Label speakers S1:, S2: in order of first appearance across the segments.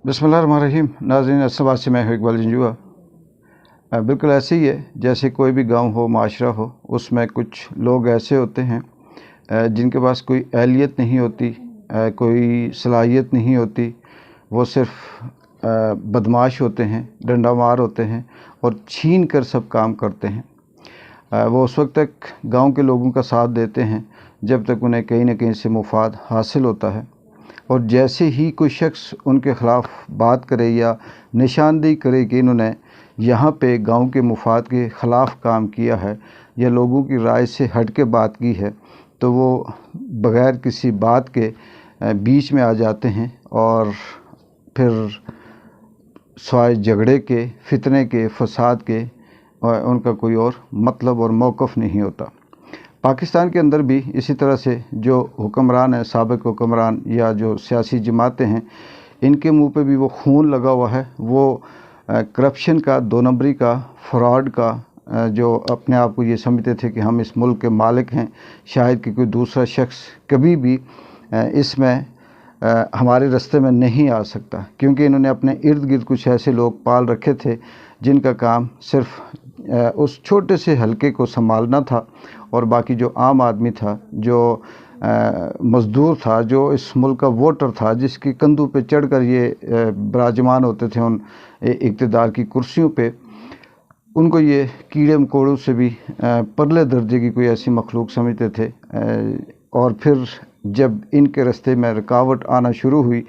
S1: बिस्मिल्लाहिर्रहमानिर्रहीम। नाज़रीन अस्सलाम से मैं हूं इकबाल जंजुआ। बिल्कुल ऐसे ही है जैसे कोई भी गांव हो, माशरा हो, उसमें कुछ लोग ऐसे होते हैं जिनके पास कोई अहलियत नहीं होती, कोई सलाहियत नहीं होती। वो सिर्फ बदमाश होते हैं, डंडा मार होते हैं और छीन कर सब काम करते हैं। वो उस वक्त तक गांव के लोगों का साथ देते हैं जब तक उन्हें कहीं ना कहीं से मुफाद हासिल होता है, और जैसे ही कोई शख्स उनके ख़िलाफ़ बात करे या निशानदेही करे कि इन्होंने यहाँ पे गांव के मुफाद के ख़िलाफ़ काम किया है या लोगों की राय से हट के बात की है, तो वो बग़ैर किसी बात के बीच में आ जाते हैं और फिर स्वाय झगड़े के, फितने के, फसाद के उनका कोई और मतलब और मौक़िफ़ नहीं होता। पाकिस्तान के अंदर भी इसी तरह से जो हुक्मरान हैं, साबिक़ हुक्मरान या जो सियासी जमातें हैं, इनके मुंह पे भी वो खून लगा हुआ है। वो करप्शन का, दो नंबरी का, फ्रॉड का, जो अपने आप को ये समझते थे कि हम इस मुल्क के मालिक हैं, शायद कि कोई दूसरा शख्स कभी भी इसमें हमारे रास्ते में नहीं आ सकता, क्योंकि इन्होंने अपने इर्द गिर्द कुछ ऐसे लोग पाल रखे थे जिनका काम सिर्फ उस छोटे से हलके को संभालना था, और बाकी जो आम आदमी था, जो मज़दूर था, जो इस मुल्क का वोटर था, जिसके कंधों पे चढ़कर ये विराजमान होते थे उन इक़्तिदार की कुर्सियों पे, उनको ये कीड़े मकोड़ों से भी परले दर्जे की कोई ऐसी मखलूक समझते थे। और फिर जब इनके रास्ते में रुकावट आना शुरू हुई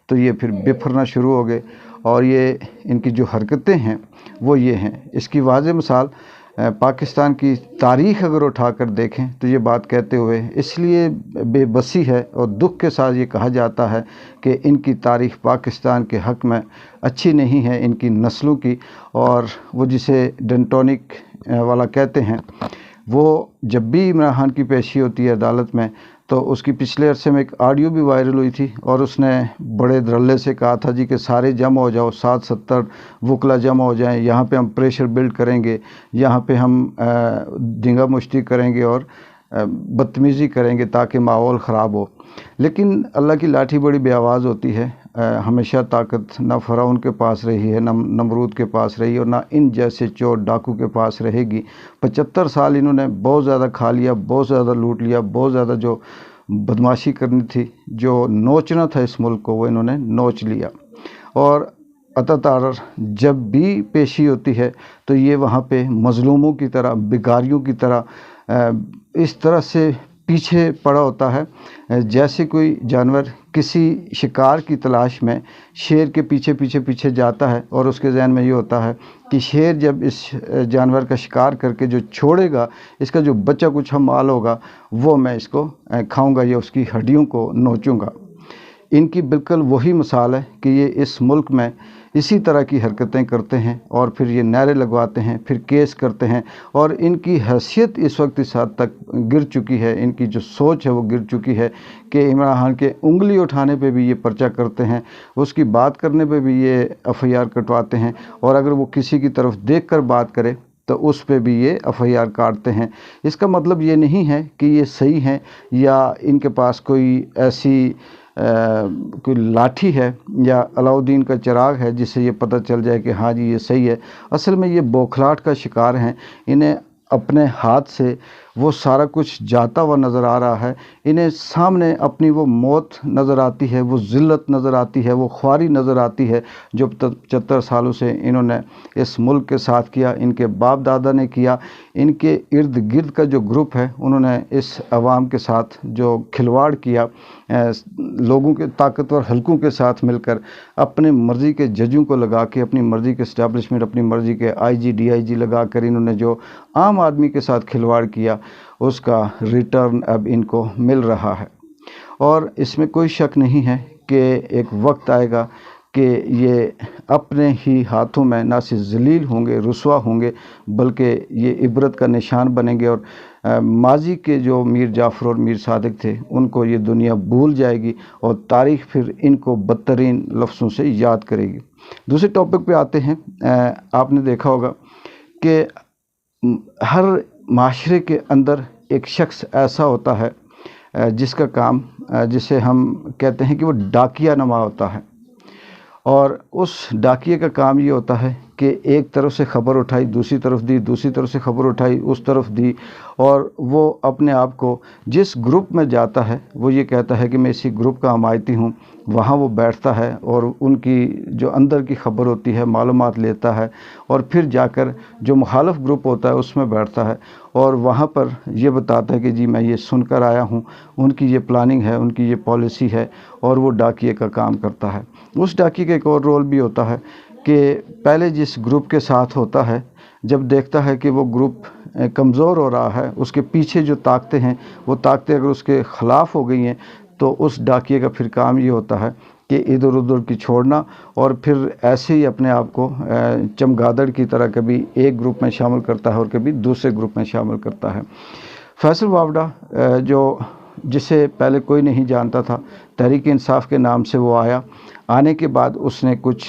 S1: तो ये फिर बिफरना शुरू हो गए, और ये इनकी जो हरकतें हैं वो ये हैं। इसकी वाज़ेह मिसाल पाकिस्तान की तारीख़ अगर उठाकर देखें तो ये बात कहते हुए इसलिए बेबसी है और दुख के साथ ये कहा जाता है कि इनकी तारीख़ पाकिस्तान के हक़ में अच्छी नहीं है, इनकी नस्लों की। और वो जिसे डेंटोनिक वाला कहते हैं, वो जब भी इमरान खान की पेशी होती है अदालत में, तो उसकी पिछले अरसे में एक ऑडियो भी वायरल हुई थी, और उसने बड़े धड़ल्ले से कहा था जी कि सारे जमा हो जाओ, 60-70 वकला जमा हो जाएं, यहाँ पे हम प्रेशर बिल्ड करेंगे, यहाँ पे हम दंगा मुश्ती करेंगे और बदतमीज़ी करेंगे ताकि माहौल ख़राब हो। लेकिन अल्लाह की लाठी बड़ी बेआवाज़ होती है। हमेशा ताकत ना फ़िरौन के पास रही है, ना नमरूद के पास रही, और ना इन जैसे चोर डाकू के पास रहेगी। 75 साल इन्होंने बहुत ज़्यादा खा लिया, बहुत ज़्यादा लूट लिया, बहुत ज़्यादा जो बदमाशी करनी थी, जो नोचना था इस मुल्क को, वो इन्होंने नोच लिया। और अतः जब भी पेशी होती है तो ये वहाँ पे मज़लूमों की तरह, बिगारियों की तरह इस तरह से पीछे पड़ा होता है जैसे कोई जानवर किसी शिकार की तलाश में शेर के पीछे पीछे पीछे जाता है, और उसके ज़हन में ये होता है कि शेर जब इस जानवर का शिकार करके जो छोड़ेगा, इसका जो बचा कुछ माल होगा वो मैं इसको खाऊंगा या उसकी हड्डियों को नोचूंगा। इनकी बिल्कुल वही मिसाल है कि ये इस मुल्क में इसी तरह की हरकतें करते हैं, और फिर ये नारे लगवाते हैं, फिर केस करते हैं, और इनकी हैसियत इस वक्त इस हद तक गिर चुकी है, इनकी जो सोच है वो गिर चुकी है कि इमरान खान के उंगली उठाने पे भी ये पर्चा करते हैं, उसकी बात करने पे भी ये FIR कटवाते हैं, और अगर वो किसी की तरफ देख कर बात करे तो उस पे भी ये FIR काटते हैं। इसका मतलब ये नहीं है कि ये सही हैं या इनके पास कोई ऐसी कोई लाठी है या अलाउद्दीन का चिराग है जिससे ये पता चल जाए कि हाँ जी ये सही है। असल में ये बौखलाहट का शिकार हैं। इन्हें अपने हाथ से वो सारा कुछ जाता हुआ नज़र आ रहा है, इन्हें सामने अपनी वो मौत नज़र आती है, वो ज़िल्लत नज़र आती है, वो ख्वारी नज़र आती है जो 75 सालों से इन्होंने इस मुल्क के साथ किया, इनके बाप दादा ने किया। इनके इर्द गिर्द का जो ग्रुप है, उन्होंने इस अवाम के साथ जो खिलवाड़ किया, लोगों के ताकतवर हलकों के साथ मिलकर अपने मर्ज़ी के जजों को लगा के, अपनी मर्ज़ी के इस्टेब्लिशमेंट, अपनी मर्ज़ी के IG DIG लगा कर इन्होंने जो आम आदमी के साथ खिलवाड़ किया, उसका रिटर्न अब इनको मिल रहा है। और इसमें कोई शक नहीं है कि एक वक्त आएगा कि ये अपने ही हाथों में ना सिर्फ ज़लील होंगे, रुसवा होंगे, बल्कि ये इबरत का निशान बनेंगे, और माजी के जो मीर जाफ़र और मीर सादिक थे उनको ये दुनिया भूल जाएगी, और तारीख़ फिर इनको बदतरीन लफ्ज़ों से याद करेगी। दूसरे टॉपिक पे आते हैं। आपने देखा होगा कि हर माशरे के अंदर एक शख्स ऐसा होता है जिसका काम, जिसे हम कहते हैं कि वो डाकिया नमा होता है, اور اس ڈاکیے کا کام یہ ہوتا ہے کہ ایک طرف سے خبر اٹھائی، دوسری طرف دی، دوسری طرف سے خبر اٹھائی، اس طرف دی، اور وہ اپنے آپ کو جس گروپ میں جاتا ہے وہ یہ کہتا ہے کہ میں اسی گروپ کا حمایتی ہوں، وہاں وہ بیٹھتا ہے اور ان کی جو اندر کی خبر ہوتی ہے معلومات لیتا ہے، اور پھر جا کر جو مخالف گروپ ہوتا ہے اس میں بیٹھتا ہے اور وہاں پر یہ بتاتا ہے کہ جی میں یہ سن کر آیا ہوں، ان کی یہ پلاننگ ہے، ان کی یہ پالیسی ہے، اور وہ ڈاکیے کا کام کرتا ہے۔ اس ڈاکیے کا ایک اور رول بھی ہوتا ہے کہ پہلے جس گروپ کے ساتھ ہوتا ہے، جب دیکھتا ہے کہ وہ گروپ کمزور ہو رہا ہے، اس کے پیچھے جو طاقتیں ہیں وہ طاقتیں اگر اس کے خلاف ہو گئی ہیں، تو اس ڈاکیے کا پھر کام یہ ہوتا ہے کہ ادھر ادھر کی چھوڑنا، اور پھر ایسے ہی اپنے آپ کو چمگادڑ کی طرح کبھی ایک گروپ میں شامل کرتا ہے اور کبھی دوسرے گروپ میں شامل کرتا ہے۔ فیصل وافڈہ جسے پہلے کوئی نہیں جانتا تھا، تحریک انصاف کے نام سے وہ آیا، آنے کے بعد اس نے کچھ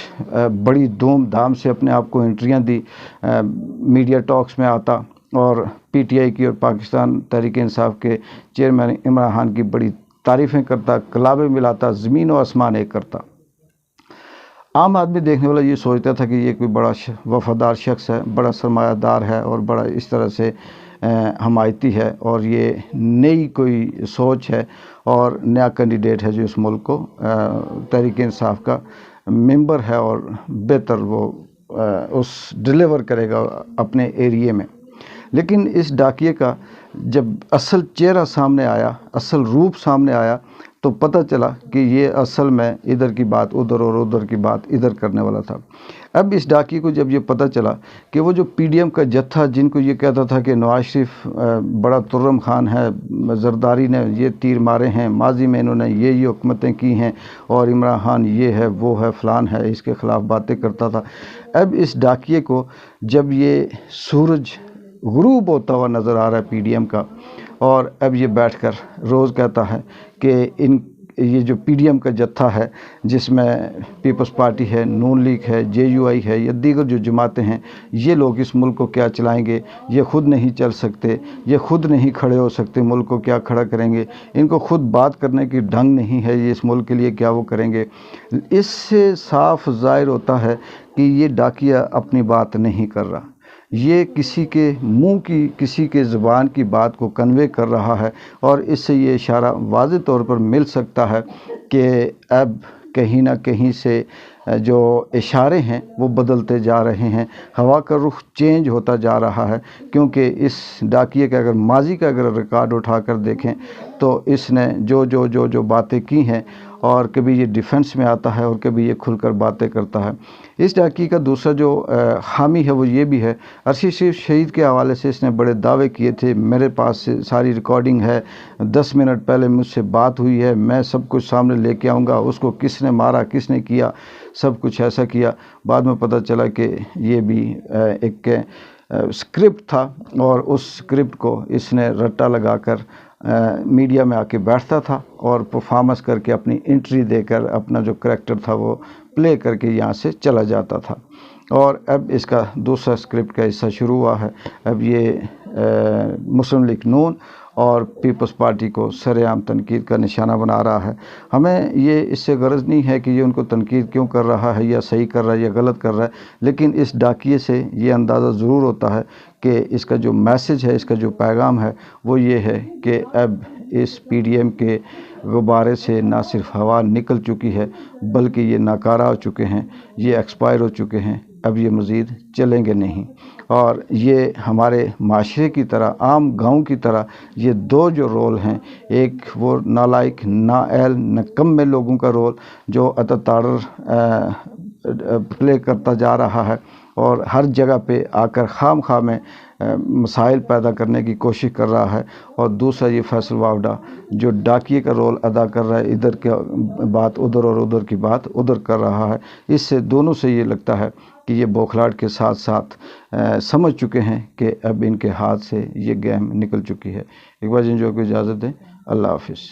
S1: بڑی دھوم دھام سے اپنے آپ کو انٹریاں دی، میڈیا ٹاکس میں آتا اور پی ٹی آئی کی اور پاکستان تحریک انصاف کے چیئرمین عمران خان کی بڑی تعریفیں کرتا، کلابیں ملاتا، زمین و آسمان ایک کرتا۔ عام آدمی دیکھنے والا یہ سوچتا تھا کہ یہ کوئی بڑا وفادار شخص ہے، بڑا سرمایہ دار ہے اور بڑا اس طرح سے حمایتی ہے، اور یہ نئی کوئی سوچ ہے اور نیا کینڈیڈیٹ ہے جو اس ملک کو تحریک انصاف کا ممبر ہے اور بہتر وہ اس ڈیلیور کرے گا اپنے ایریے میں۔ لیکن اس ڈاکیے کا جب اصل چہرہ سامنے آیا، اصل روپ سامنے آیا، تو پتہ چلا کہ یہ اصل میں ادھر کی بات ادھر اور ادھر کی بات ادھر کرنے والا تھا۔ اب اس ڈاکیے کو جب یہ پتہ چلا کہ وہ جو پی ڈی ایم کا جتھا جن کو یہ کہتا تھا کہ نواز شریف بڑا ترم خان ہے، زرداری نے یہ تیر مارے ہیں، ماضی میں انہوں نے یہ حکومتیں کی ہیں، اور عمران خان یہ ہے وہ ہے فلان ہے، اس کے خلاف باتیں کرتا تھا۔ اب اس ڈاکیے کو جب یہ سورج غروب ہوتا ہوا نظر آ رہا ہے پی ڈی ایم کا، اور اب یہ بیٹھ کر روز کہتا ہے کہ یہ جو پی ڈی ایم کا جتھا ہے جس میں پیپلز پارٹی ہے، نون لیگ ہے، جے یو آئی ہے یا دیگر جو جماعتیں ہیں، یہ لوگ اس ملک کو کیا چلائیں گے، یہ خود نہیں چل سکتے، یہ خود نہیں کھڑے ہو سکتے، ملک کو کیا کھڑا کریں گے، ان کو خود بات کرنے کی ڈھنگ نہیں ہے، یہ اس ملک کے لیے کیا وہ کریں گے۔ اس سے صاف ظاہر ہوتا ہے کہ یہ ڈاکیہ اپنی بات نہیں کر رہا، یہ کسی کے منہ کی، کسی کے زبان کی بات کو کنوے کر رہا ہے، اور اس سے یہ اشارہ واضح طور پر مل سکتا ہے کہ اب کہیں نہ کہیں سے جو اشارے ہیں وہ بدلتے جا رہے ہیں، ہوا کا رخ چینج ہوتا جا رہا ہے، کیونکہ اس ڈاکیے کا اگر ماضی کا اگر ریکارڈ اٹھا کر دیکھیں تو اس نے جو باتیں کی ہیں، اور کبھی یہ ڈیفنس میں آتا ہے اور کبھی یہ کھل کر باتیں کرتا ہے۔ اس ڈاکیے کا دوسرا جو خامی ہے وہ یہ بھی ہے، عرشی شریف شہید کے حوالے سے اس نے بڑے دعوے کیے تھے، میرے پاس ساری ریکارڈنگ ہے، 10 منٹ پہلے مجھ سے بات ہوئی ہے، میں سب کچھ سامنے لے کے آؤں گا، اس کو کس نے مارا، کس نے کیا، سب کچھ ایسا کیا۔ بعد میں پتہ چلا کہ یہ بھی ایک اسکرپٹ تھا، اور اس اسکرپٹ کو اس نے رٹا لگا کر میڈیا میں آ کے بیٹھتا تھا اور پرفارمنس کر کے اپنی انٹری دے کر اپنا جو کریکٹر تھا وہ پلے کر کے یہاں سے چلا جاتا تھا۔ اور اب اس کا دوسرا اسکرپٹ کا حصہ شروع ہوا ہے، اب یہ مسلم لیگ نون اور پیپلز پارٹی کو سر عام تنقید کا نشانہ بنا رہا ہے۔ ہمیں یہ اس سے غرض نہیں ہے کہ یہ ان کو تنقید کیوں کر رہا ہے، یا صحیح کر رہا ہے یا غلط کر رہا ہے، لیکن اس ڈاکیے سے یہ اندازہ ضرور ہوتا ہے کہ اس کا جو میسج ہے، اس کا جو پیغام ہے وہ یہ ہے کہ اب اس پی ڈی ایم کے غبارے سے نہ صرف ہوا نکل چکی ہے بلکہ یہ ناکارہ ہو چکے ہیں، یہ ایکسپائر ہو چکے ہیں، اب یہ مزید چلیں گے نہیں۔ اور یہ ہمارے معاشرے کی طرح، عام گاؤں کی طرح، یہ دو جو رول ہیں، ایک وہ نالائق، نااہل، نکمے لوگوں کا رول جو اتتاڑر پلے کرتا جا رہا ہے اور ہر جگہ پہ آ کر خام خواہ میں مسائل پیدا کرنے کی کوشش کر رہا ہے، اور دوسرا یہ فیصل وافڈہ جو ڈاکیے کا رول ادا کر رہا ہے، ادھر کی بات ادھر اور ادھر کی بات ادھر کر رہا ہے۔ اس سے دونوں سے یہ لگتا ہے کہ یہ بوکھلاہٹ کے ساتھ ساتھ سمجھ چکے ہیں کہ اب ان کے ہاتھ سے یہ گیم نکل چکی ہے۔ ایک بار جن جو کو اجازت دیں، اللہ حافظ۔